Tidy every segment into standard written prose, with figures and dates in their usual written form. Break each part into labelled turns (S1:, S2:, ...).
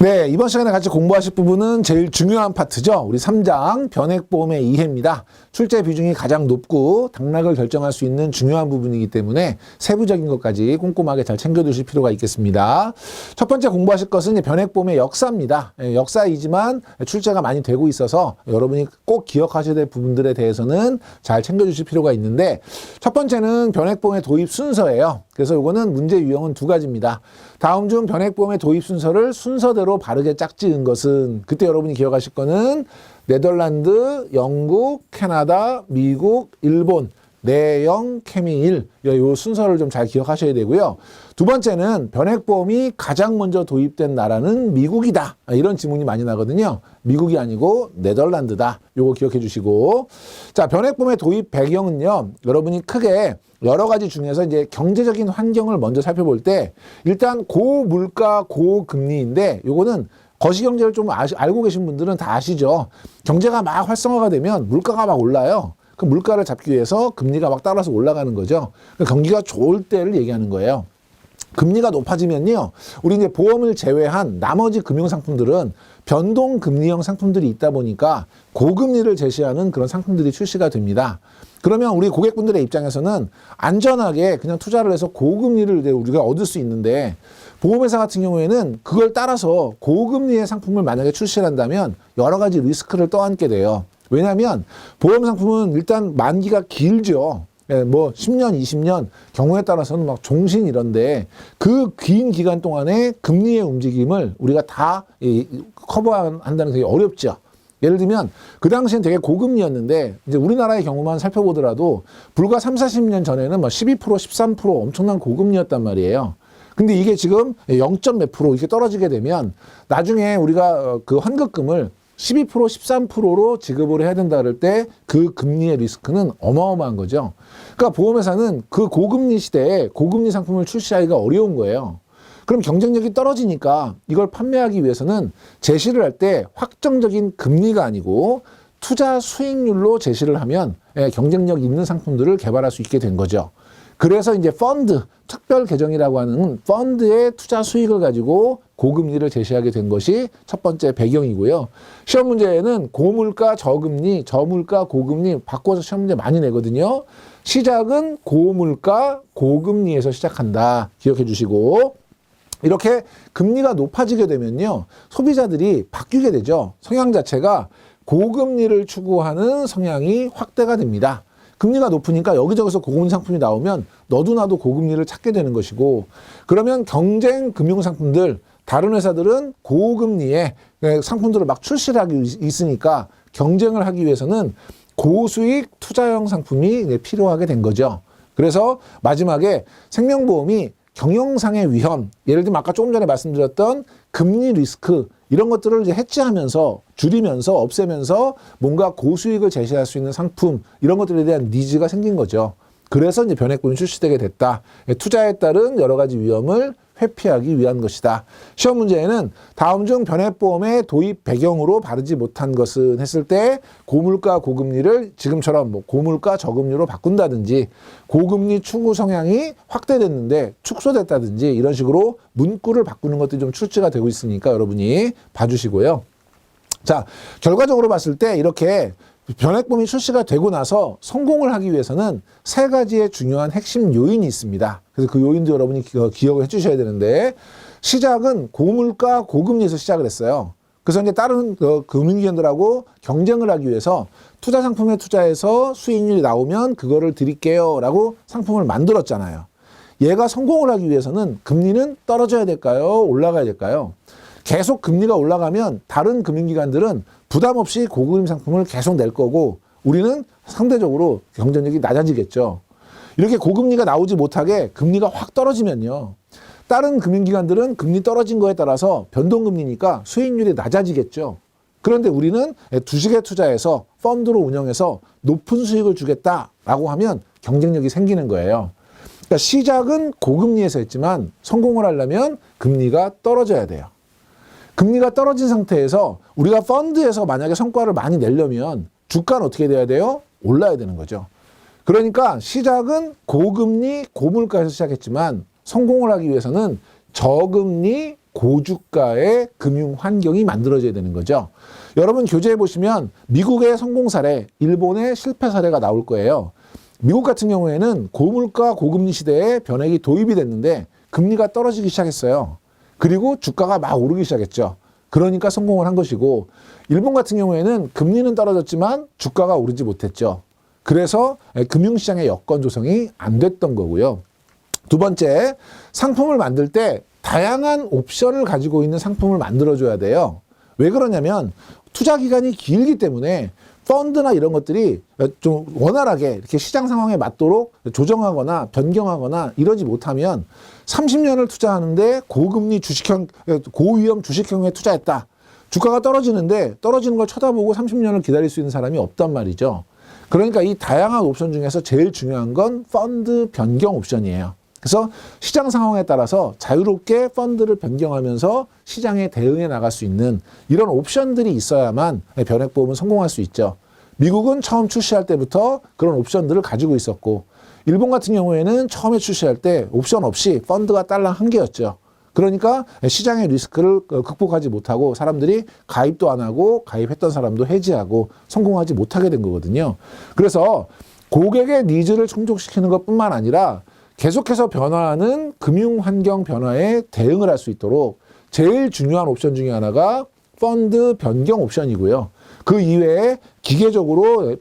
S1: 네, 이번 시간에 같이 공부하실 부분은 제일 중요한 파트죠. 우리 3장 변액보험의 이해입니다. 출제 비중이 가장 높고 당락을 결정할 수 있는 중요한 부분이기 때문에 세부적인 것까지 꼼꼼하게 잘 챙겨두실 필요가 있겠습니다. 첫 번째 공부하실 것은 변액보험의 역사입니다. 역사이지만 출제가 많이 되고 있어서 여러분이 꼭 기억하셔야 될 부분들에 대해서는 잘 챙겨주실 필요가 있는데, 첫 번째는 변액보험의 도입 순서예요. 그래서 이거는 문제 유형은 두 가지입니다. 다음 중 변액보험의 도입 순서를 순서대로 바르게 짝지은 것은, 그때 여러분이 기억하실 거는 네덜란드, 영국, 캐나다, 미국, 일본, 내영, 케미일, 이 순서를 좀 잘 기억하셔야 되고요. 두 번째는 변액보험이 가장 먼저 도입된 나라는 미국이다. 이런 지문이 많이 나거든요. 미국이 아니고 네덜란드다. 요거 기억해 주시고. 자, 변액보험의 도입 배경은요, 여러분이 크게 여러 가지 중에서 이제 경제적인 환경을 먼저 살펴볼 때, 일단 고물가, 고금리인데, 요거는 거시경제를 좀 알고 계신 분들은 다 아시죠? 경제가 막 활성화가 되면 물가가 막 올라요. 그 물가를 잡기 위해서 금리가 막 따라서 올라가는 거죠. 경기가 좋을 때를 얘기하는 거예요. 금리가 높아지면요, 우리 이제 보험을 제외한 나머지 금융상품들은 변동금리형 상품들이 있다 보니까 고금리를 제시하는 그런 상품들이 출시가 됩니다. 그러면 우리 고객분들의 입장에서는 안전하게 그냥 투자를 해서 고금리를 우리가 얻을 수 있는데, 보험회사 같은 경우에는 그걸 따라서 고금리의 상품을 만약에 출시를 한다면 여러 가지 리스크를 떠안게 돼요. 왜냐하면 보험 상품은 일단 만기가 길죠. 뭐 10년, 20년, 경우에 따라서는 막 종신 이런데, 그 긴 기간 동안에 금리의 움직임을 우리가 다 커버한다는 게 되게 어렵죠. 예를 들면 그 당시엔 되게 고금리였는데, 이제 우리나라의 경우만 살펴보더라도 불과 3, 40년 전에는 뭐 12%, 13% 엄청난 고금리였단 말이에요. 근데 이게 지금 0. 몇 프로 이렇게 떨어지게 되면 나중에 우리가 그 환급금을 12%, 13%로 지급을 해야 된다 그럴 때 그 금리의 리스크는 어마어마한 거죠. 그러니까 보험회사는 그 고금리 시대에 고금리 상품을 출시하기가 어려운 거예요. 그럼 경쟁력이 떨어지니까 이걸 판매하기 위해서는 제시를 할 때 확정적인 금리가 아니고 투자 수익률로 제시를 하면 경쟁력 있는 상품들을 개발할 수 있게 된 거죠. 그래서 이제 펀드, 특별 계정이라고 하는 펀드의 투자 수익을 가지고 고금리를 제시하게 된 것이 첫 번째 배경이고요. 시험 문제에는 고물가, 저금리, 저물가, 고금리 바꿔서 시험 문제 많이 내거든요. 시작은 고물가, 고금리에서 시작한다. 기억해 주시고. 이렇게 금리가 높아지게 되면요, 소비자들이 바뀌게 되죠. 성향 자체가 고금리를 추구하는 성향이 확대가 됩니다. 금리가 높으니까 여기저기서 고금리 상품이 나오면 너도 나도 고금리를 찾게 되는 것이고, 그러면 경쟁 금융상품들, 다른 회사들은 고금리에 상품들을 막 출시를 하기 있으니까 경쟁을 하기 위해서는 고수익 투자형 상품이 필요하게 된 거죠. 그래서 마지막에 생명보험이 경영상의 위험, 예를 들면 아까 조금 전에 말씀드렸던 금리 리스크, 이런 것들을 이제 해치하면서, 줄이면서, 없애면서 뭔가 고수익을 제시할 수 있는 상품, 이런 것들에 대한 니즈가 생긴 거죠. 그래서 이제 변액보험이 출시되게 됐다. 투자에 따른 여러 가지 위험을 회피하기 위한 것이다. 시험 문제에는 다음 중 변액보험의 도입 배경으로 바르지 못한 것은 했을 때, 고물가, 고금리를 지금처럼 뭐 고물가, 저금리로 바꾼다든지, 고금리 추구 성향이 확대됐는데 축소됐다든지, 이런 식으로 문구를 바꾸는 것들이 좀 출제가 되고 있으니까 여러분이 봐주시고요. 자, 결과적으로 봤을 때 이렇게 변액보험이 출시가 되고 나서 성공을 하기 위해서는 세 가지의 중요한 핵심 요인이 있습니다. 그래서 그 요인도 여러분이 기억을 해 주셔야 되는데, 시작은 고물가, 고금리에서 시작을 했어요. 그래서 이제 다른 금융기관들하고 경쟁을 하기 위해서 투자 상품에 투자해서 수익률이 나오면 그거를 드릴게요 라고 상품을 만들었잖아요. 얘가 성공을 하기 위해서는 금리는 떨어져야 될까요? 올라가야 될까요? 계속 금리가 올라가면 다른 금융기관들은 부담 없이 고금리 상품을 계속 낼 거고, 우리는 상대적으로 경쟁력이 낮아지겠죠. 이렇게 고금리가 나오지 못하게 금리가 확 떨어지면요, 다른 금융기관들은 금리 떨어진 거에 따라서 변동금리니까 수익률이 낮아지겠죠. 그런데 우리는 주식에 투자해서 펀드로 운영해서 높은 수익을 주겠다라고 하면 경쟁력이 생기는 거예요. 그러니까 시작은 고금리에서 했지만 성공을 하려면 금리가 떨어져야 돼요. 금리가 떨어진 상태에서 우리가 펀드에서 만약에 성과를 많이 내려면 주가는 어떻게 돼야 돼요? 올라야 되는 거죠. 그러니까 시작은 고금리, 고물가에서 시작했지만 성공을 하기 위해서는 저금리, 고주가의 금융 환경이 만들어져야 되는 거죠. 여러분 교재에 보시면 미국의 성공 사례, 일본의 실패 사례가 나올 거예요. 미국 같은 경우에는 고물가 고금리 시대에 변액이 도입이 됐는데 금리가 떨어지기 시작했어요. 그리고 주가가 막 오르기 시작했죠. 그러니까 성공을 한 것이고, 일본 같은 경우에는 금리는 떨어졌지만 주가가 오르지 못했죠. 그래서 금융시장의 여건 조성이 안 됐던 거고요. 두 번째, 상품을 만들 때 다양한 옵션을 가지고 있는 상품을 만들어줘야 돼요. 왜 그러냐면 투자 기간이 길기 때문에 펀드나 이런 것들이 좀 원활하게 이렇게 시장 상황에 맞도록 조정하거나 변경하거나 이러지 못하면 30년을 투자하는데 고금리 주식형, 고위험 주식형에 투자했다. 주가가 떨어지는데 떨어지는 걸 쳐다보고 30년을 기다릴 수 있는 사람이 없단 말이죠. 그러니까 이 다양한 옵션 중에서 제일 중요한 건 펀드 변경 옵션이에요. 그래서 시장 상황에 따라서 자유롭게 펀드를 변경하면서 시장에 대응해 나갈 수 있는 이런 옵션들이 있어야만 변액보험은 성공할 수 있죠. 미국은 처음 출시할 때부터 그런 옵션들을 가지고 있었고, 일본 같은 경우에는 처음에 출시할 때 옵션 없이 펀드가 달랑 한 개였죠. 그러니까 시장의 리스크를 극복하지 못하고 사람들이 가입도 안 하고 가입했던 사람도 해지하고 성공하지 못하게 된 거거든요. 그래서 고객의 니즈를 충족시키는 것뿐만 아니라 계속해서 변화하는 금융환경 변화에 대응을 할 수 있도록 제일 중요한 옵션 중에 하나가 펀드 변경 옵션이고요. 그 이외에 기계적으로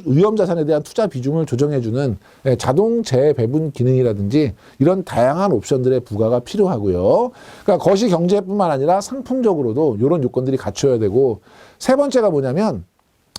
S1: 위험자산에 대한 투자 비중을 조정해주는 자동 재배분 기능이라든지 이런 다양한 옵션들의 부과가 필요하고요. 그러니까 거시경제뿐만 아니라 상품적으로도 이런 요건들이 갖춰야 되고, 세 번째가 뭐냐면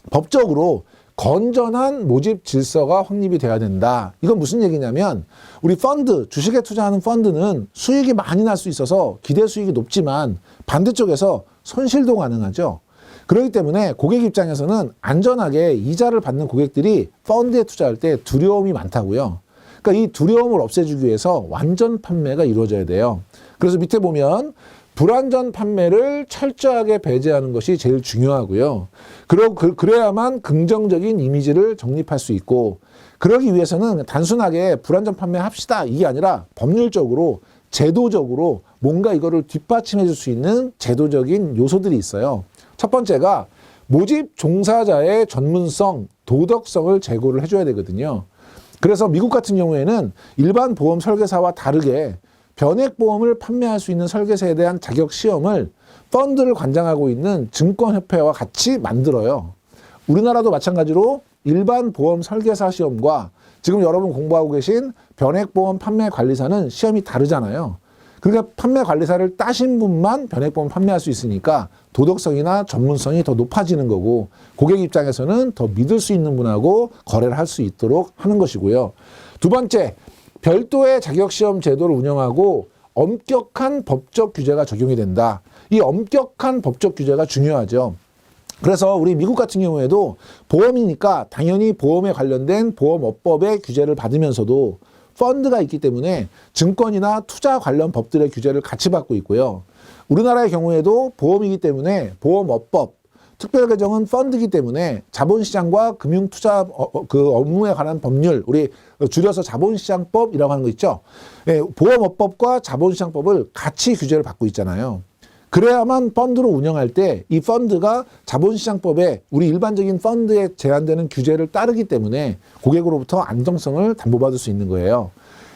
S1: 법적으로 건전한 모집 질서가 확립이 돼야 된다. 이건 무슨 얘기냐면 우리 펀드, 주식에 투자하는 펀드는 수익이 많이 날 수 있어서 기대 수익이 높지만 반대쪽에서 손실도 가능하죠. 그렇기 때문에 고객 입장에서는 안전하게 이자를 받는 고객들이 펀드에 투자할 때 두려움이 많다고요. 그러니까 이 두려움을 없애주기 위해서 완전 판매가 이루어져야 돼요. 그래서 밑에 보면 불완전 판매를 철저하게 배제하는 것이 제일 중요하고요. 그래야만 긍정적인 이미지를 정립할 수 있고, 그러기 위해서는 단순하게 불완전 판매합시다 이게 아니라 법률적으로 제도적으로 뭔가 이거를 뒷받침해 줄 수 있는 제도적인 요소들이 있어요. 첫 번째가 모집 종사자의 전문성, 도덕성을 제고를 해줘야 되거든요. 그래서 미국 같은 경우에는 일반 보험 설계사와 다르게 변액보험을 판매할 수 있는 설계사에 대한 자격 시험을 펀드를 관장하고 있는 증권협회와 같이 만들어요. 우리나라도 마찬가지로 일반 보험 설계사 시험과 지금 여러분 공부하고 계신 변액보험 판매관리사는 시험이 다르잖아요. 그러니까 판매관리사를 따신 분만 변액보험 판매할 수 있으니까 도덕성이나 전문성이 더 높아지는 거고, 고객 입장에서는 더 믿을 수 있는 분하고 거래를 할 수 있도록 하는 것이고요. 두 번째, 별도의 자격시험 제도를 운영하고 엄격한 법적 규제가 적용이 된다. 이 엄격한 법적 규제가 중요하죠. 그래서 우리 미국 같은 경우에도 보험이니까 당연히 보험에 관련된 보험업법의 규제를 받으면서도 펀드가 있기 때문에 증권이나 투자 관련 법들의 규제를 같이 받고 있고요. 우리나라의 경우에도 보험이기 때문에 보험업법, 특별개정은 펀드이기 때문에 자본시장과 금융투자 그 업무에 관한 법률, 우리 줄여서 자본시장법이라고 하는 거 있죠. 보험업법과 자본시장법을 같이 규제를 받고 있잖아요. 그래야만 펀드로 운영할 때 이 펀드가 자본시장법에 우리 일반적인 펀드에 제한되는 규제를 따르기 때문에 고객으로부터 안정성을 담보받을 수 있는 거예요.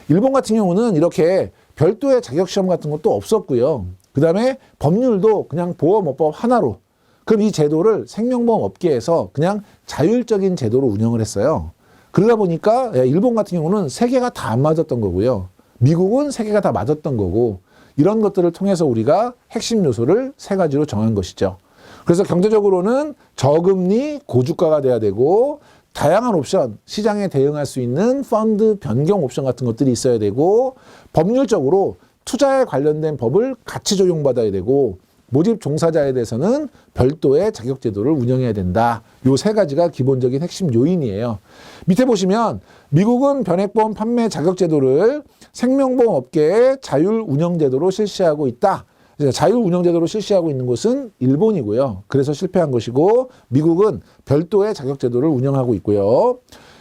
S1: 일본 같은 경우는 이렇게 별도의 자격시험 같은 것도 없었고요. 그 다음에 법률도 그냥 보험업법 하나로, 그럼 이 제도를 생명보험 업계에서 그냥 자율적인 제도로 운영을 했어요. 그러다 보니까 일본 같은 경우는 세 개가 다 안 맞았던 거고요. 미국은 세 개가 다 맞았던 거고, 이런 것들을 통해서 우리가 핵심 요소를 세 가지로 정한 것이죠. 그래서 경제적으로는 저금리, 고주가가 돼야 되고, 다양한 옵션, 시장에 대응할 수 있는 펀드 변경 옵션 같은 것들이 있어야 되고, 법률적으로 투자에 관련된 법을 같이 적용받아야 되고, 모집 종사자에 대해서는 별도의 자격제도를 운영해야 된다. 요 세 가지가 기본적인 핵심 요인이에요. 밑에 보시면 미국은 변액보험 판매 자격제도를 생명보험 업계의 자율운영제도로 실시하고 있다. 자율운영제도로 실시하고 있는 곳은 일본이고요. 그래서 실패한 것이고, 미국은 별도의 자격제도를 운영하고 있고요.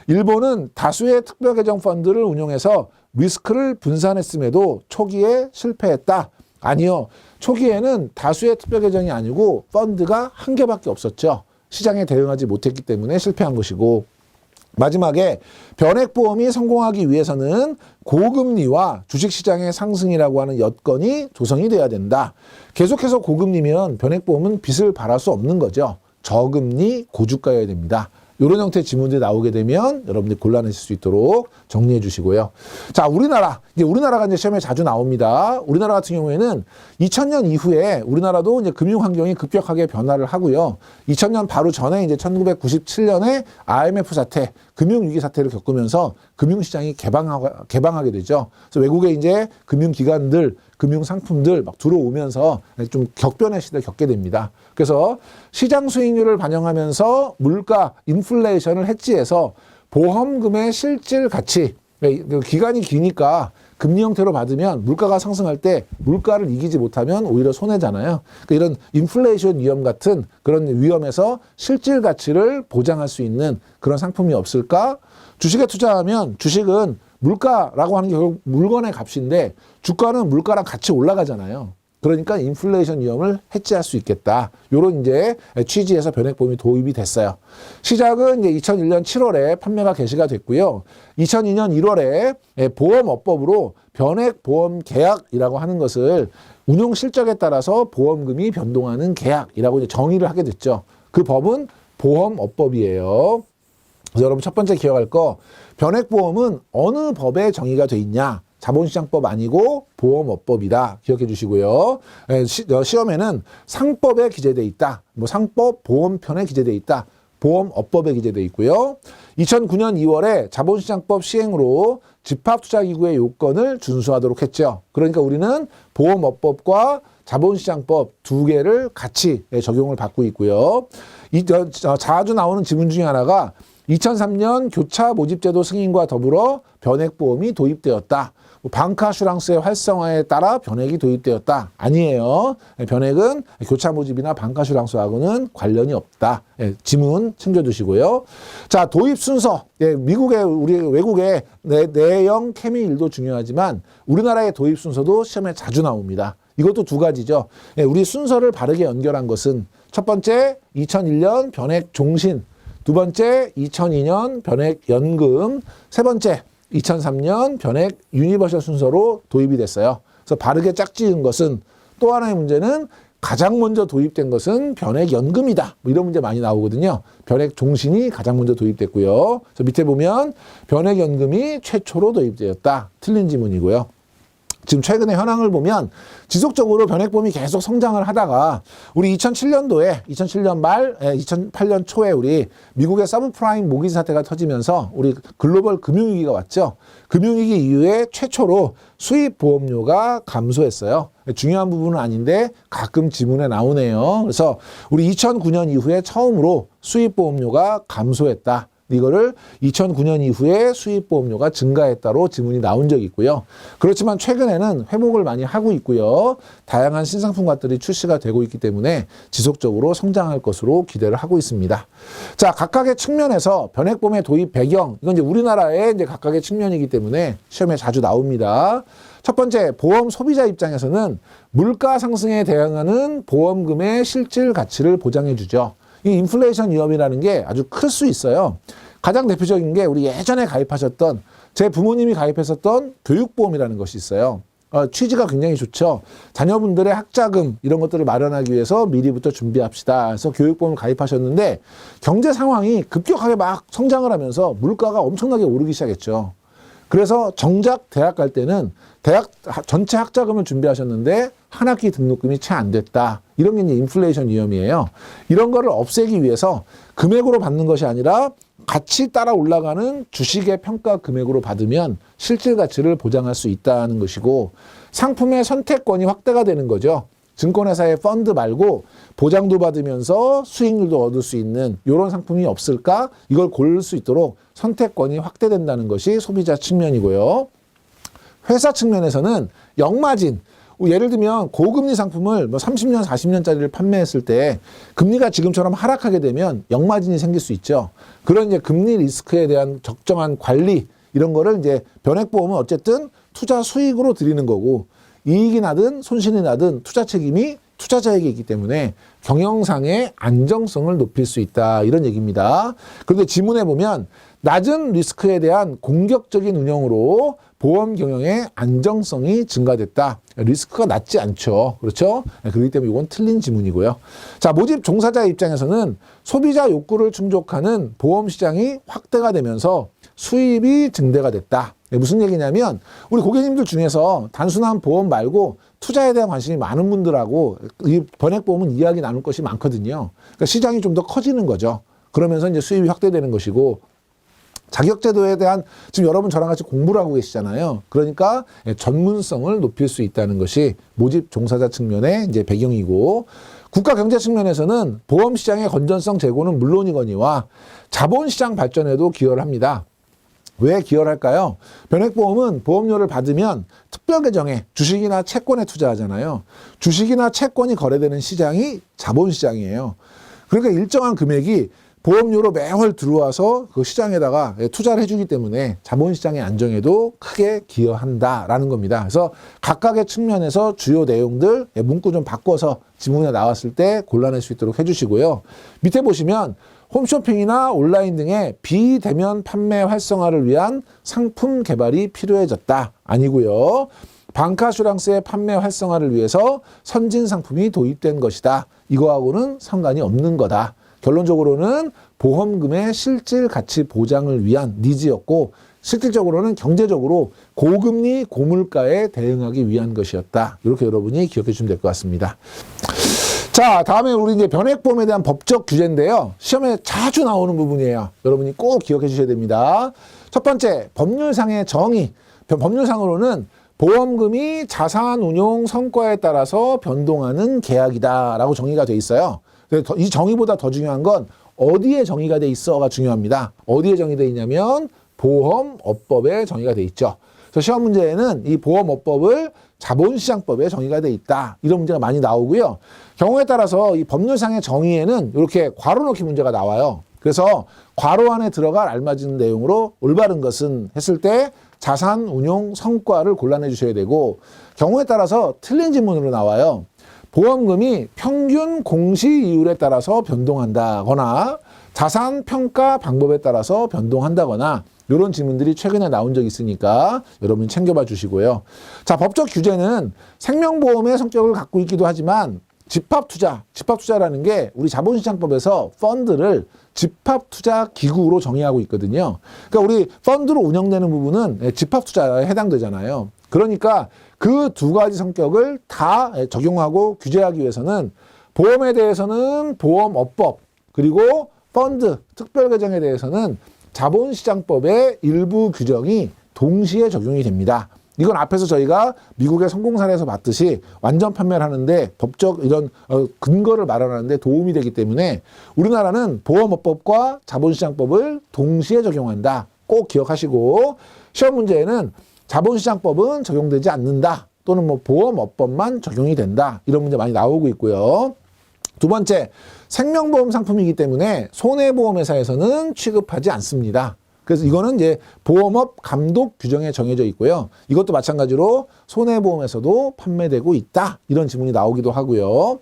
S1: 일본은 다수의 특별개정 펀드를 운용해서 리스크를 분산했음에도 초기에 실패했다. 아니요. 초기에는 다수의 투표 계정이 아니고 펀드가 한 개밖에 없었죠. 시장에 대응하지 못했기 때문에 실패한 것이고, 마지막에 변액보험이 성공하기 위해서는 고금리와 주식시장의 상승이라고 하는 여건이 조성이 돼야 된다. 계속해서 고금리면 변액보험은 빚을 발할 수 없는 거죠. 저금리, 고주가여야 됩니다. 이런 형태의 지문들이 나오게 되면 여러분들이 곤란하실 수 있도록 정리해 주시고요. 자, 우리나라가 이제 시험에 자주 나옵니다. 우리나라 같은 경우에는 2000년 이후에 우리나라도 이제 금융 환경이 급격하게 변화를 하고요. 2000년 바로 전에 이제 1997년에 IMF 사태, 금융위기 사태를 겪으면서 금융시장이 개방하게 되죠. 그래서 외국의 이제 금융기관들, 금융상품들 막 들어오면서 좀 격변의 시대를 겪게 됩니다. 그래서 시장 수익률을 반영하면서 물가, 인플레이션을 해지해서 보험금의 실질 가치, 기간이 기니까 금리 형태로 받으면 물가가 상승할 때 물가를 이기지 못하면 오히려 손해잖아요. 그러니까 이런 인플레이션 위험 같은 그런 위험에서 실질 가치를 보장할 수 있는 그런 상품이 없을까? 주식에 투자하면 주식은 물가라고 하는 게 결국 물건의 값인데 주가는 물가랑 같이 올라가잖아요. 그러니까 인플레이션 위험을 해지할 수 있겠다. 요런 이제 취지에서 변액보험이 도입이 됐어요. 시작은 이제 2001년 7월에 판매가 개시가 됐고요. 2002년 1월에 보험업법으로 변액보험 계약이라고 하는 것을 운용 실적에 따라서 보험금이 변동하는 계약이라고 이제 정의를 하게 됐죠. 그 법은 보험업법이에요. 그래서 여러분 첫 번째 기억할 거, 변액보험은 어느 법에 정의가 돼 있냐? 자본시장법 아니고 보험업법이다. 기억해 주시고요. 시험에는 상법에 기재돼 있다. 뭐 상법 보험편에 기재돼 있다. 보험업법에 기재돼 있고요. 2009년 2월에 자본시장법 시행으로 집합투자기구의 요건을 준수하도록 했죠. 그러니까 우리는 보험업법과 자본시장법 두 개를 같이 적용을 받고 있고요. 자주 나오는 지문 중에 하나가 2003년 교차 모집제도 승인과 더불어 변액보험이 도입되었다. 방카슈랑스의 활성화에 따라 변액이 도입되었다. 아니에요. 변액은 교차 모집이나 방카슈랑스하고는 관련이 없다. 지문 챙겨두시고요. 자, 도입 순서. 우리 외국의 내영 케미일도 중요하지만 우리나라의 도입 순서도 시험에 자주 나옵니다. 이것도 두 가지죠. 우리 순서를 바르게 연결한 것은 첫 번째 2001년 변액 종신, 두 번째 2002년 변액 연금, 세 번째 2003년 변액 유니버셜 순서로 도입이 됐어요. 그래서 바르게 짝지은 것은, 또 하나의 문제는 가장 먼저 도입된 것은 변액 연금이다. 뭐 이런 문제 많이 나오거든요. 변액 종신이 가장 먼저 도입됐고요. 그래서 밑에 보면 변액 연금이 최초로 도입되었다. 틀린 지문이고요. 지금 최근의 현황을 보면 지속적으로 변액보험이 계속 성장을 하다가 우리 2007년 말, 2008년 초에 우리 미국의 서브프라임 모기지 사태가 터지면서 우리 글로벌 금융위기가 왔죠. 금융위기 이후에 최초로 수입 보험료가 감소했어요. 중요한 부분은 아닌데 가끔 지문에 나오네요. 그래서 우리 2009년 이후에 처음으로 수입 보험료가 감소했다. 이거를 2009년 이후에 수입보험료가 증가했다로 지문이 나온 적이 있고요. 그렇지만 최근에는 회복을 많이 하고 있고요. 다양한 신상품같들이 출시가 되고 있기 때문에 지속적으로 성장할 것으로 기대를 하고 있습니다. 자, 각각의 측면에서 변액보험의 도입 배경, 이건 이제 우리나라의 이제 각각의 측면이기 때문에 시험에 자주 나옵니다. 첫 번째, 보험 소비자 입장에서는 물가 상승에 대응하는 보험금의 실질 가치를 보장해 주죠. 이 인플레이션 위험이라는 게 아주 클 수 있어요. 가장 대표적인 게 우리 예전에 가입하셨던, 제 부모님이 가입했었던 교육보험이라는 것이 있어요. 취지가 굉장히 좋죠. 자녀분들의 학자금 이런 것들을 마련하기 위해서 미리부터 준비합시다. 그래서 교육보험을 가입하셨는데 경제 상황이 급격하게 막 성장을 하면서 물가가 엄청나게 오르기 시작했죠. 그래서 정작 대학 갈 때는 대학 전체 학자금을 준비하셨는데 한 학기 등록금이 채 안 됐다. 이런 게 이제 인플레이션 위험이에요. 이런 거를 없애기 위해서 금액으로 받는 것이 아니라 같이 따라 올라가는 주식의 평가 금액으로 받으면 실질 가치를 보장할 수 있다는 것이고, 상품의 선택권이 확대가 되는 거죠. 증권회사의 펀드 말고 보장도 받으면서 수익률도 얻을 수 있는 이런 상품이 없을까? 이걸 고를 수 있도록 선택권이 확대된다는 것이 소비자 측면이고요. 회사 측면에서는 역마진, 예를 들면 고금리 상품을 뭐 30년, 40년짜리를 판매했을 때 금리가 지금처럼 하락하게 되면 역마진이 생길 수 있죠. 그런 이제 금리 리스크에 대한 적정한 관리, 이런 거를 이제 변액보험은 어쨌든 투자 수익으로 드리는 거고, 이익이 나든 손실이 나든 투자 책임이 투자자에게 있기 때문에 경영상의 안정성을 높일 수 있다. 이런 얘기입니다. 그런데 지문에 보면 낮은 리스크에 대한 공격적인 운영으로 보험 경영의 안정성이 증가됐다. 리스크가 낮지 않죠. 그렇죠? 그렇기 때문에 이건 틀린 지문이고요. 자, 모집 종사자 입장에서는 소비자 욕구를 충족하는 보험 시장이 확대가 되면서 수입이 증대가 됐다. 무슨 얘기냐면 우리 고객님들 중에서 단순한 보험 말고 투자에 대한 관심이 많은 분들하고 이 변액보험은 이야기 나눌 것이 많거든요. 그러니까 시장이 좀 더 커지는 거죠. 그러면서 이제 수입이 확대되는 것이고, 자격제도에 대한 지금 여러분 저랑 같이 공부를 하고 계시잖아요. 그러니까 전문성을 높일 수 있다는 것이 모집 종사자 측면의 이제 배경이고, 국가 경제 측면에서는 보험 시장의 건전성 제고는 물론이거니와 자본시장 발전에도 기여를 합니다. 왜 기여를 할까요? 변액보험은 보험료를 받으면 특별계정에 주식이나 채권에 투자하잖아요. 주식이나 채권이 거래되는 시장이 자본시장이에요. 그러니까 일정한 금액이 보험료로 매월 들어와서 그 시장에다가 투자를 해주기 때문에 자본시장의 안정에도 크게 기여한다라는 겁니다. 그래서 각각의 측면에서 주요 내용들 문구 좀 바꿔서 지문에 나왔을 때 골라낼 수 있도록 해주시고요. 밑에 보시면 홈쇼핑이나 온라인 등의 비대면 판매 활성화를 위한 상품 개발이 필요해졌다. 아니고요. 방카슈랑스의 판매 활성화를 위해서 선진 상품이 도입된 것이다. 이거하고는 상관이 없는 거다. 결론적으로는 보험금의 실질 가치 보장을 위한 니즈였고, 실질적으로는 경제적으로 고금리 고물가에 대응하기 위한 것이었다. 이렇게 여러분이 기억해 주시면 될 것 같습니다. 자, 다음에 우리 이제 변액보험에 대한 법적 규제인데요. 시험에 자주 나오는 부분이에요. 여러분이 꼭 기억해 주셔야 됩니다. 첫 번째, 법률상의 정의. 법률상으로는 보험금이 자산운용 성과에 따라서 변동하는 계약이다라고 정의가 돼 있어요. 이 정의보다 더 중요한 건 어디에 정의가 돼 있어가 중요합니다. 어디에 정의돼 있냐면 보험업법에 정의가 돼 있죠. 그래서 시험 문제에는 이 보험업법을 자본시장법에 정의가 돼 있다. 이런 문제가 많이 나오고요. 경우에 따라서 이 법률상의 정의에는 이렇게 괄호 넣기 문제가 나와요. 그래서 괄호 안에 들어갈 알맞은 내용으로 올바른 것은 했을 때 자산운용 성과를 골라내 주셔야 되고, 경우에 따라서 틀린 지문으로 나와요. 보험금이 평균 공시이율에 따라서 변동한다거나 자산 평가 방법에 따라서 변동한다거나 이런 질문들이 최근에 나온 적이 있으니까 여러분 챙겨봐 주시고요. 자, 법적 규제는 생명보험의 성격을 갖고 있기도 하지만 집합투자라는 게 우리 자본시장법에서 펀드를 집합투자기구로 정의하고 있거든요. 그러니까 우리 펀드로 운영되는 부분은 집합투자에 해당되잖아요. 그러니까 그 두 가지 성격을 다 적용하고 규제하기 위해서는 보험에 대해서는 보험업법, 그리고 펀드, 특별계정에 대해서는 자본시장법의 일부 규정이 동시에 적용이 됩니다. 이건 앞에서 저희가 미국의 성공 사례에서 봤듯이 완전 판매를 하는데 법적 이런 근거를 마련하는데 도움이 되기 때문에 우리나라는 보험업법과 자본시장법을 동시에 적용한다. 꼭 기억하시고, 시험 문제에는 자본시장법은 적용되지 않는다. 또는 뭐 보험업법만 적용이 된다. 이런 문제 많이 나오고 있고요. 두 번째, 생명보험 상품이기 때문에 손해보험회사에서는 취급하지 않습니다. 그래서 이거는 이제 보험업 감독 규정에 정해져 있고요. 이것도 마찬가지로 손해보험에서도 판매되고 있다. 이런 지문이 나오기도 하고요.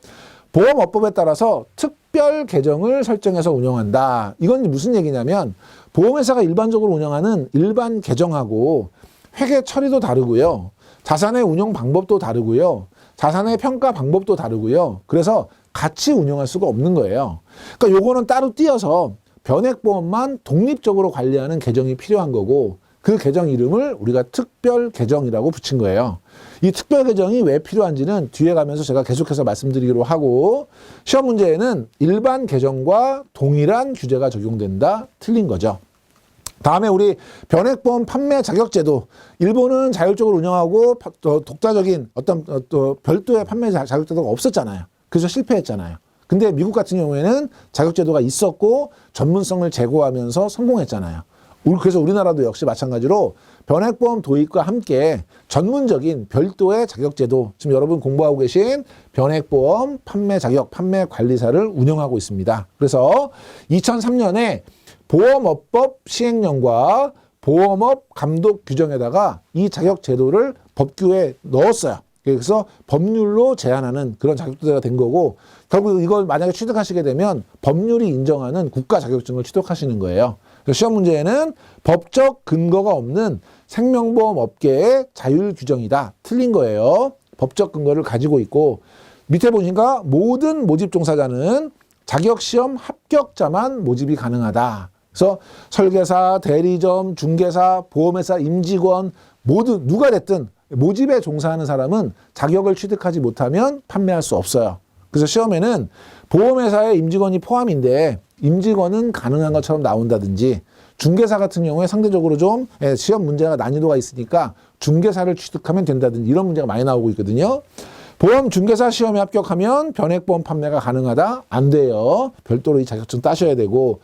S1: 보험업법에 따라서 특별 계정을 설정해서 운영한다. 이건 무슨 얘기냐면 보험회사가 일반적으로 운영하는 일반 계정하고 회계 처리도 다르고요. 자산의 운용 방법도 다르고요. 자산의 평가 방법도 다르고요. 그래서 같이 운영할 수가 없는 거예요. 그러니까 요거는 따로 띄어서 변액보험만 독립적으로 관리하는 계정이 필요한 거고, 그 계정 이름을 우리가 특별 계정이라고 붙인 거예요. 이 특별 계정이 왜 필요한지는 뒤에 가면서 제가 계속해서 말씀드리기로 하고, 시험 문제에는 일반 계정과 동일한 규제가 적용된다. 틀린 거죠. 다음에 우리 변액보험 판매 자격제도. 일본은 자율적으로 운영하고 독자적인 어떤 또 별도의 판매 자격제도가 없었잖아요. 그래서 실패했잖아요. 근데 미국 같은 경우에는 자격제도가 있었고 전문성을 제고하면서 성공했잖아요. 그래서 우리나라도 역시 마찬가지로 변액보험 도입과 함께 전문적인 별도의 자격제도, 지금 여러분 공부하고 계신 변액보험 판매 자격, 판매 관리사를 운영하고 있습니다. 그래서 2003년에 보험업법 시행령과 보험업 감독 규정에다가 이 자격제도를 법규에 넣었어요. 그래서 법률로 제한하는 그런 자격증자가 된 거고 결국 이걸 만약에 취득하시게 되면 법률이 인정하는 국가 자격증을 취득하시는 거예요. 그래서 시험 문제에는 법적 근거가 없는 생명보험 업계의 자율 규정이다. 틀린 거예요. 법적 근거를 가지고 있고 밑에 보니까 모든 모집 종사자는 자격시험 합격자만 모집이 가능하다. 그래서 설계사, 대리점, 중개사, 보험회사, 임직원 모두 누가 됐든 모집에 종사하는 사람은 자격을 취득하지 못하면 판매할 수 없어요. 그래서 시험에는 보험회사의 임직원이 포함인데 임직원은 가능한 것처럼 나온다든지 중개사 같은 경우에 상대적으로 좀 시험 문제가 난이도가 있으니까 중개사를 취득하면 된다든지 이런 문제가 많이 나오고 있거든요. 보험 중개사 시험에 합격하면 변액보험 판매가 가능하다? 안 돼요. 별도로 이 자격증 따셔야 되고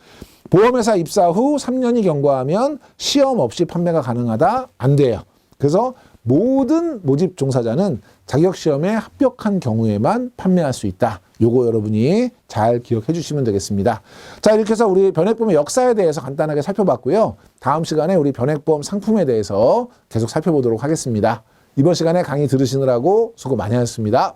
S1: 보험회사 입사 후 3년이 경과하면 시험 없이 판매가 가능하다? 안 돼요. 그래서 모든 모집 종사자는 자격시험에 합격한 경우에만 판매할 수 있다. 요거 여러분이 잘 기억해 주시면 되겠습니다. 자, 이렇게 해서 우리 변액보험의 역사에 대해서 간단하게 살펴봤고요. 다음 시간에 우리 변액보험 상품에 대해서 계속 살펴보도록 하겠습니다. 이번 시간에 강의 들으시느라고 수고 많이 하셨습니다.